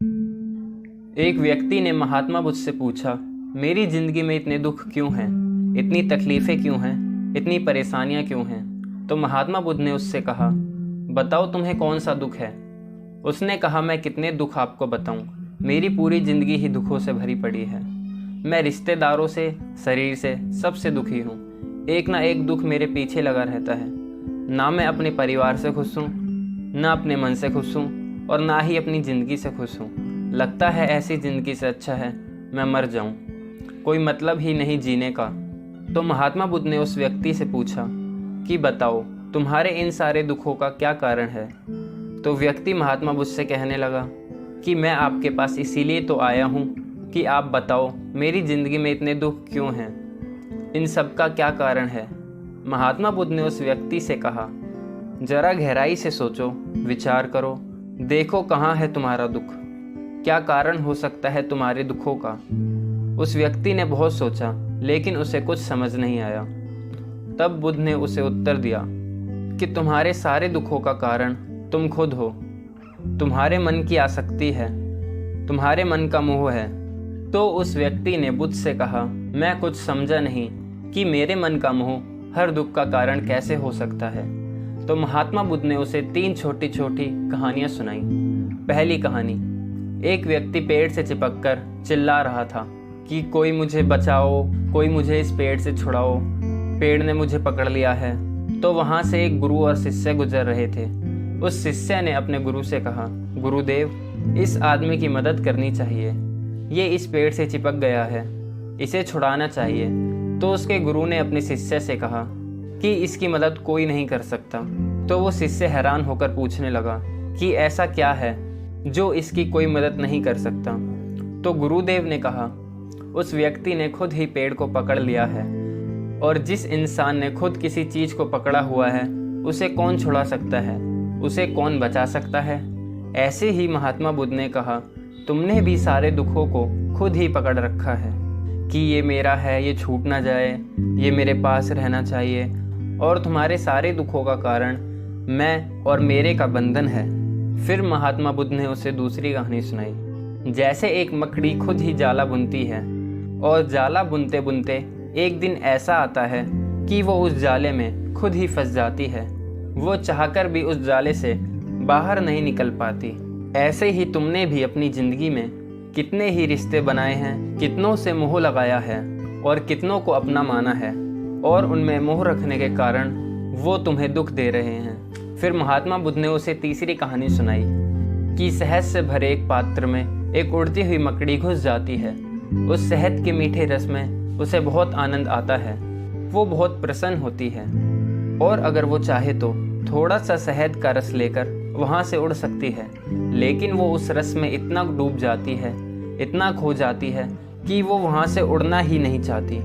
एक व्यक्ति ने महात्मा बुद्ध से पूछा, मेरी जिंदगी में इतने दुख क्यों हैं, इतनी तकलीफ़ें क्यों हैं, इतनी परेशानियां क्यों हैं। तो महात्मा बुद्ध ने उससे कहा, बताओ तुम्हें कौन सा दुख है। उसने कहा, मैं कितने दुख आपको बताऊं, मेरी पूरी ज़िंदगी ही दुखों से भरी पड़ी है। मैं रिश्तेदारों से, शरीर से, सबसे दुखी हूँ। एक ना एक दुख मेरे पीछे लगा रहता है। ना मैं अपने परिवार से खुश हूँ, ना अपने मन से खुश हूँ, और ना ही अपनी ज़िंदगी से खुश हूँ। लगता है ऐसी ज़िंदगी से अच्छा है मैं मर जाऊँ, कोई मतलब ही नहीं जीने का। तो महात्मा बुद्ध ने उस व्यक्ति से पूछा कि बताओ तुम्हारे इन सारे दुखों का क्या कारण है। तो व्यक्ति महात्मा बुद्ध से कहने लगा कि मैं आपके पास इसीलिए तो आया हूँ कि आप बताओ मेरी ज़िंदगी में इतने दुख क्यों हैं, इन सब का क्या कारण है। महात्मा बुद्ध ने उस व्यक्ति से कहा, जरा गहराई से सोचो, विचार करो, देखो कहाँ है तुम्हारा दुख, क्या कारण हो सकता है तुम्हारे दुखों का। उस व्यक्ति ने बहुत सोचा, लेकिन उसे कुछ समझ नहीं आया। तब बुद्ध ने उसे उत्तर दिया कि तुम्हारे सारे दुखों का कारण तुम खुद हो। तुम्हारे मन की आसक्ति है, तुम्हारे मन का मोह है। तो उस व्यक्ति ने बुद्ध से कहा, मैं कुछ समझा नहीं कि मेरे मन का मोह हर दुख का कारण कैसे हो सकता है। तो महात्मा बुद्ध ने उसे 3 छोटी छोटी कहानियां सुनाई। पहली कहानी, एक व्यक्ति पेड़ से चिपककर चिल्ला रहा था कि कोई मुझे बचाओ, कोई मुझे इस पेड़ से छुड़ाओ, पेड़ ने मुझे पकड़ लिया है। तो वहाँ से एक गुरु और शिष्य गुजर रहे थे। उस शिष्य ने अपने गुरु से कहा, गुरुदेव, इस आदमी की मदद करनी चाहिए, ये इस पेड़ से चिपक गया है, इसे छुड़ाना चाहिए। तो उसके गुरु ने अपने शिष्य से कहा कि इसकी मदद कोई नहीं कर सकता। तो वो शिष्य हैरान होकर पूछने लगा कि ऐसा क्या है जो इसकी कोई मदद नहीं कर सकता। तो गुरुदेव ने कहा, उस व्यक्ति ने खुद ही पेड़ को पकड़ लिया है, और जिस इंसान ने खुद किसी चीज़ को पकड़ा हुआ है उसे कौन छुड़ा सकता है, उसे कौन बचा सकता है। ऐसे ही महात्मा बुद्ध ने कहा, तुमने भी सारे दुखों को खुद ही पकड़ रखा है कि ये मेरा है, ये छूट ना जाए, ये मेरे पास रहना चाहिए, और तुम्हारे सारे दुखों का कारण मैं और मेरे का बंधन है। फिर महात्मा बुद्ध ने उसे दूसरी कहानी सुनाई। जैसे एक मकड़ी खुद ही जाला बुनती है, और जाला बुनते बुनते एक दिन ऐसा आता है कि वो उस जाले में खुद ही फंस जाती है। वो चाहकर भी उस जाले से बाहर नहीं निकल पाती। ऐसे ही तुमने भी अपनी ज़िंदगी में कितने ही रिश्ते बनाए हैं, कितनों से मोह लगाया है और कितनों को अपना माना है, और उनमें मोह रखने के कारण वो तुम्हें दुख दे रहे हैं। फिर महात्मा बुद्ध ने उसे तीसरी कहानी सुनाई कि शहद से भरे एक पात्र में एक उड़ती हुई मकड़ी घुस जाती है। उस शहद के मीठे रस में उसे बहुत आनंद आता है, वो बहुत प्रसन्न होती है, और अगर वो चाहे तो थोड़ा सा शहद का रस लेकर वहाँ से उड़ सकती है। लेकिन वो उस रस में इतना डूब जाती है, इतना खो जाती है कि वो वहाँ से उड़ना ही नहीं चाहती,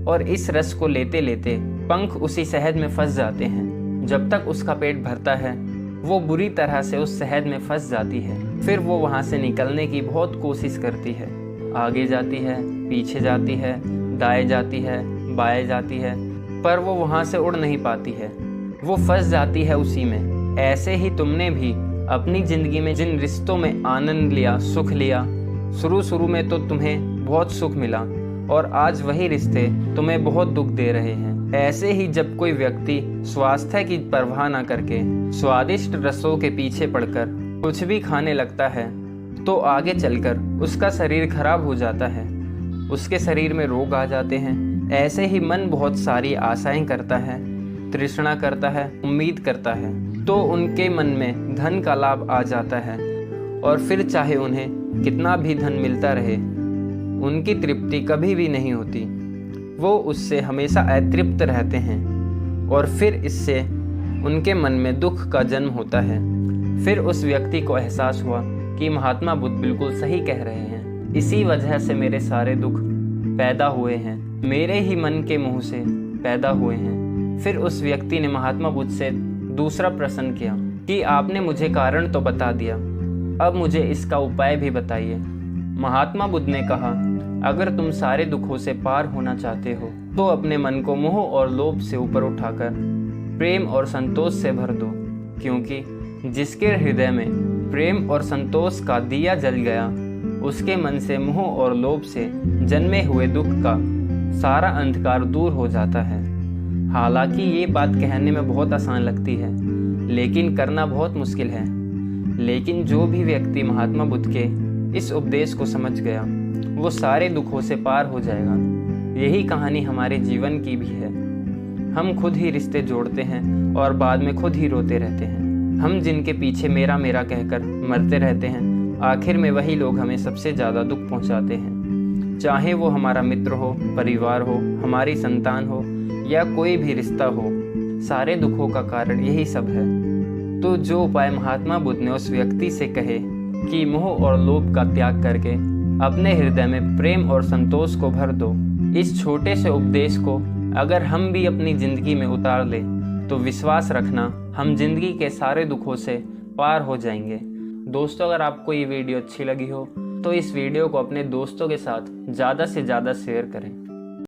और इस रस को लेते लेते पंख उसी शहद में फंस जाते हैं। जब तक उसका पेट भरता है वो बुरी तरह से उस शहद में फंस जाती है। फिर वो वहाँ से निकलने की बहुत कोशिश करती है, आगे जाती है, पीछे जाती है, दाएं जाती है, बाएं जाती है, पर वो वहाँ से उड़ नहीं पाती है, वो फंस जाती है उसी में। ऐसे ही तुमने भी अपनी ज़िंदगी में जिन रिश्तों में आनंद लिया, सुख लिया, शुरू में तो तुम्हें बहुत सुख मिला, और आज वही रिश्ते तुम्हें बहुत दुख दे रहे हैं। ऐसे ही जब कोई व्यक्ति स्वास्थ्य की परवाह न करके स्वादिष्ट रसों के पीछे पड़कर कुछ भी खाने लगता है, तो आगे चलकर उसका शरीर खराब हो जाता है, उसके शरीर में रोग आ जाते हैं। ऐसे ही मन बहुत सारी आशाएं करता है, तृष्णा करता है, उम्मीद करता है, तो उनके मन में धन का लाभ आ जाता है, और फिर चाहे उन्हें कितना भी धन मिलता रहे, उनकी तृप्ति कभी भी नहीं होती। वो उससे हमेशा अतृप्त रहते हैं, और फिर इससे उनके मन में दुख का जन्म होता है। फिर उस व्यक्ति को एहसास हुआ कि महात्मा बुद्ध बिल्कुल सही कह रहे हैं, इसी वजह से मेरे सारे दुख पैदा हुए हैं, मेरे ही मन के मुँह से पैदा हुए हैं। फिर उस व्यक्ति ने महात्मा बुद्ध से दूसरा प्रश्न किया कि आपने मुझे कारण तो बता दिया, अब मुझे इसका उपाय भी बताइए। महात्मा बुद्ध ने कहा, अगर तुम सारे दुखों से पार होना चाहते हो तो अपने मन को मोह और लोभ से ऊपर उठाकर प्रेम और संतोष से भर दो, क्योंकि जिसके हृदय में प्रेम और संतोष का दिया जल गया, उसके मन से मोह और लोभ से जन्मे हुए दुख का सारा अंधकार दूर हो जाता है। हालांकि ये बात कहने में बहुत आसान लगती है, लेकिन करना बहुत मुश्किल है। लेकिन जो भी व्यक्ति महात्मा बुद्ध के इस उपदेश को समझ गया, वो सारे दुखों से पार हो जाएगा। यही कहानी हमारे जीवन की भी है। हम खुद ही रिश्ते जोड़ते हैं और बाद में खुद ही रोते रहते हैं। हम जिनके पीछे मेरा मेरा कहकर मरते रहते हैं, आखिर में वही लोग हमें सबसे ज़्यादा दुख पहुंचाते हैं। चाहे वो हमारा मित्र हो, परिवार हो, हमारी संतान हो या कोई भी रिश्ता हो, सारे दुखों का कारण यही सब है। तो जो उपाय महात्मा बुद्ध ने उस व्यक्ति से कहे कि मोह और लोभ का त्याग करके अपने हृदय में प्रेम और संतोष को भर दो, इस छोटे से उपदेश को अगर हम भी अपनी ज़िंदगी में उतार लें तो विश्वास रखना, हम जिंदगी के सारे दुखों से पार हो जाएंगे। दोस्तों, अगर आपको ये वीडियो अच्छी लगी हो तो इस वीडियो को अपने दोस्तों के साथ ज़्यादा से ज़्यादा शेयर करें।